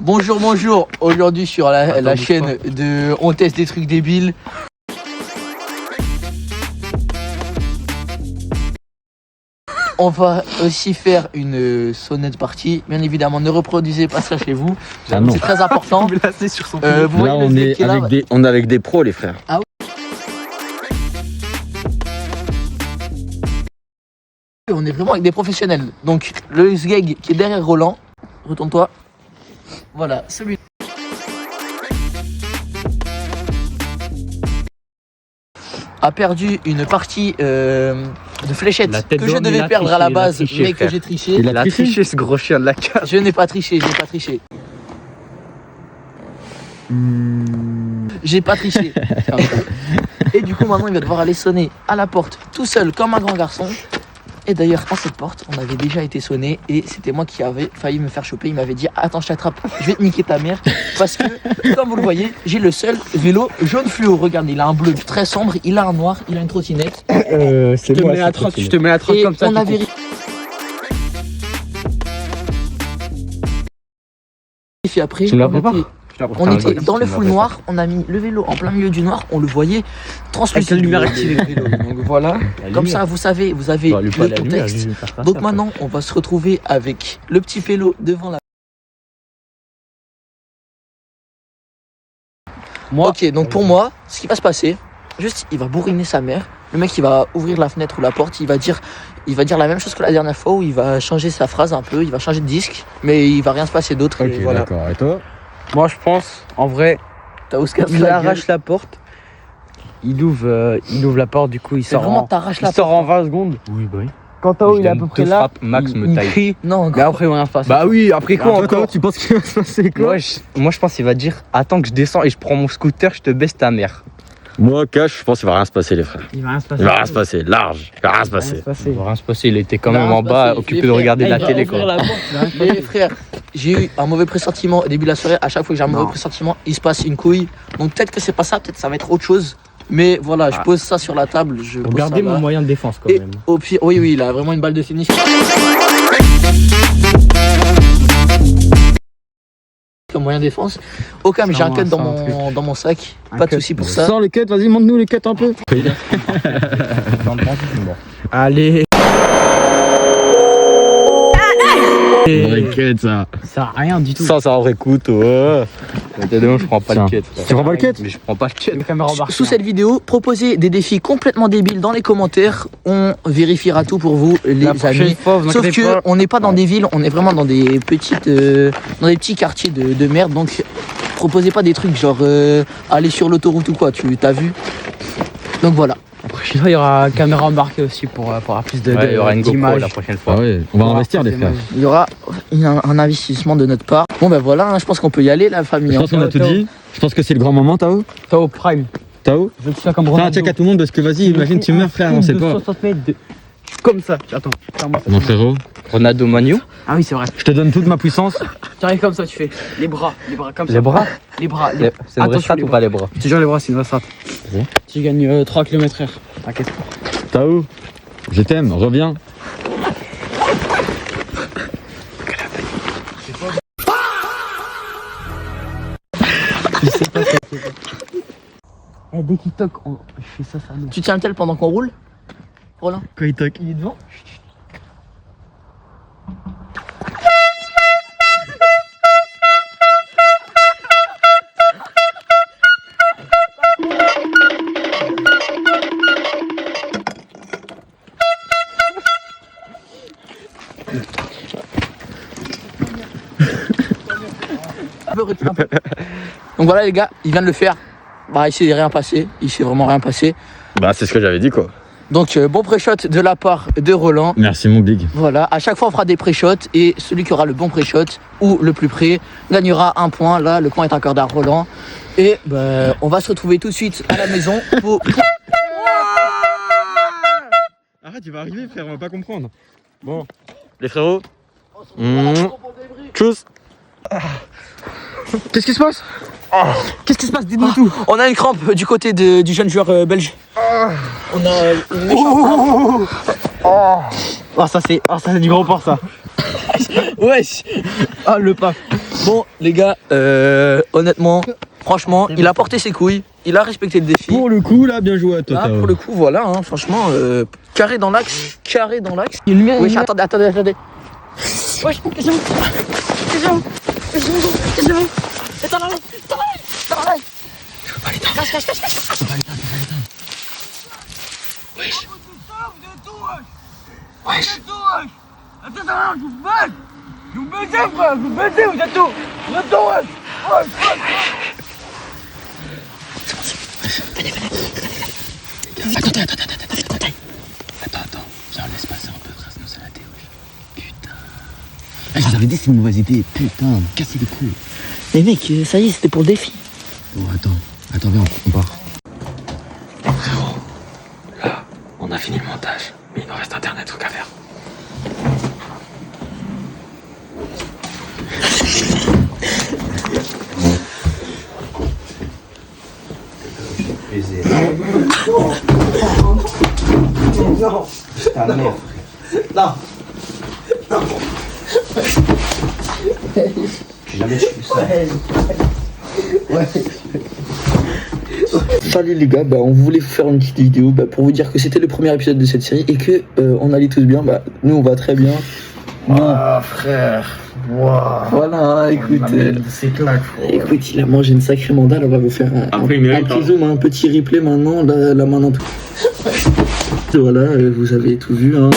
Bonjour, bonjour. Aujourd'hui sur la chaîne de On teste des trucs débiles. On va aussi faire une sonnette partie. Bien évidemment, ne reproduisez pas ça chez vous. Ah non. C'est très important. Vous Là, on est avec des pros, les frères. Ah oui. On est vraiment avec des professionnels. Donc, le sgeg qui est derrière Roland, retourne-toi. Voilà, celui. A perdu une partie de fléchettes que je devais perdre à la base, mais que j'ai triché. Il a triché ce gros chien de la cage. Je n'ai pas triché, j'ai pas triché. J'ai pas triché. Et du coup, maintenant, il va devoir aller sonner à la porte tout seul, comme un grand garçon. Et d'ailleurs, à cette porte, on avait déjà été sonné et c'était moi qui avais failli me faire choper. Il m'avait dit attends, je t'attrape, je vais te niquer ta mère. Parce que, comme vous le voyez, j'ai le seul vélo jaune fluo. Regarde, il a un bleu très sombre, il a un noir, il a une trottinette. C'est moi, je te mets à 30 Et comme ça. on a vérifié après. Tu ne la prépares? On était dans le full noir, on a mis le vélo en plein milieu du noir, on le voyait translucide. Avec la lumière activée. Donc voilà, comme ça vous savez, vous avez Bah, lui, pas le la lumière, contexte. je vais faire ça, Donc ça, maintenant, on va se retrouver avec le petit vélo devant la... Moi, Ok, donc pour moi, ce qui va se passer, juste il va bourriner sa mère. Le mec il va ouvrir la fenêtre ou la porte, il va dire la même chose que la dernière fois où il va changer sa phrase un peu, il va changer de disque, mais il va rien se passer d'autre. Ok, et voilà. d'accord. Et toi? Moi, je pense, en vrai, T'as Oscar Il arrache la porte, il ouvre la porte, du coup il sort, vraiment t'arraches la en 20 secondes. Oui, bah oui. Quand Tao il est à peu près là, Max me il taille. crie, Non, mais après il va rien se passer. Bah oui, après quoi Toi, encore? Tu penses qu'il va se passer quoi? Moi je pense qu'il va dire attends que je descends et je prends mon scooter, je te baisse ta mère. Moi, Cash, je pense qu'il va rien se passer, les frères. Il va rien se passer. Il va rien se passer, large. Il va rien se passer. Il va rien se passer, il était quand Il va même rien en se bas, passer. occupé Les de frères, regarder il la va télé ouvrir quoi. la porte. Les frères, j'ai eu un mauvais pressentiment au début de la soirée. À chaque fois que j'ai un mauvais pressentiment, il se passe une couille. Donc peut-être que c'est pas ça, peut-être ça va être autre chose. Mais voilà, je pose ça sur la table. Je pose Regardez ça là. mon moyen de défense quand Et même. au pire, oui, il a vraiment une balle de finition. Comme moyen de défense. Au calme, j'ai un cut dans mon sac. Pas de soucis pour ça. Sors les cuts, vas-y, montre-nous les cuts un peu. Allez. Les cuts, ça. Ça sert à rien du tout. Ça, c'est un vrai couteau. Je prends pas Tiens. le quête. Tu prends pas le quête? Mais je prends pas le quête. Caméra embarquée. Sous cette vidéo, proposez des défis complètement débiles dans les commentaires. On vérifiera tout pour vous, les La prochaine amis. fois, vous Sauf inquiétez que pas. on n'est pas dans des villes, on est vraiment dans des petites, dans des petits quartiers de merde. Donc, proposez pas des trucs genre aller sur l'autoroute ou quoi. Tu t'as vu? Donc voilà. La prochaine fois, il y aura caméra embarquée aussi pour avoir plus de il y aura une GoPro d'images. la prochaine fois. Ah ouais, on va investir, les frères. Il y aura un investissement de notre part. Bon ben voilà, hein, je pense qu'on peut y aller la famille. Je pense qu'on a tout dit. Je pense que c'est le grand moment, Tao. Tao Prime. Tao. Je veux que ça comme Tiens, Ronaldo. check à tout le monde parce que vas-y, imagine tu meurs, frère, on sait De pas. 60 mètres de... Comme ça. Attends. Mon frérot, Ronaldo Manu. Ah oui, c'est vrai. je te donne toute ma puissance. Tu arrives comme ça, tu fais les bras comme ça. Les bras? Les bras. C'est une vraie strat ou pas les bras? Je te jure, les bras, c'est une vraie strat. Bon. Tu gagnes 3 km/h. T'inquiète. Tao, je t'aime, reviens. Dès qu'il toque, je fais ça, ça nous. Tu tiens le tel pendant qu'on roule, Roland? Quand il toque, il est devant. Donc voilà les gars, il vient de le faire. Bah il s'est rien passé, il s'est vraiment rien passé. Bah, c'est ce que j'avais dit, quoi. Donc bon pré-shot de la part de Roland. Merci, mon big. Voilà, à chaque fois on fera des pré-shots et celui qui aura le bon pré-shot ou le plus près gagnera un point. Là, le point est accordé à Roland. Et bah, on va se retrouver tout de suite à la maison pour... Arrête, tu vas arriver, frère, on va pas comprendre. Bon, les frérots. Tchuss. Qu'est-ce qui se passe? Qu'est-ce qui se passe? Dis-nous tout. On a une crampe du côté du jeune joueur belge. On a une méchante crampe. Oh, ça c'est du gros porc ça. Wesh. Ah, le pape. Bon, les gars, honnêtement, franchement, il a porté ses couilles, il a respecté le défi. Pour le coup, là, bien joué à toi. Là, pour le coup, voilà, hein, franchement, carré dans l'axe, carré dans l'axe. Il y a une lumière. Oui, attendez. Wesh, question. Éteins la light. Je peux pas l'éteindre. Cache. Je peux pas l'éteindre. Wesh. Attends, je vous baisez, frère, vous baisez, vous êtes où? Vous êtes où, wesh? Attends, viens, on laisse passer un peu, frère, sinon c'est la télé. Putain. Ah, je vous avais dit, c'est une mauvaise idée. Putain, cassez les couilles. Mais mec, ça y est, c'était pour le défi. Bon, attends, viens, on part. Frérot, là, on a fini le montage, mais il nous reste un dernier truc à faire. Salut les gars, on voulait vous faire une petite vidéo pour vous dire que c'était le premier épisode de cette série et que on allait tous bien. Nous on va très bien. Ah, frère. Wow. Voilà, écoute, C'est claque, frère. écoute, il a mangé une sacrée mandale. On va vous faire un petit zoom, un petit replay maintenant, la main dans tout. Voilà, vous avez tout vu. Hein.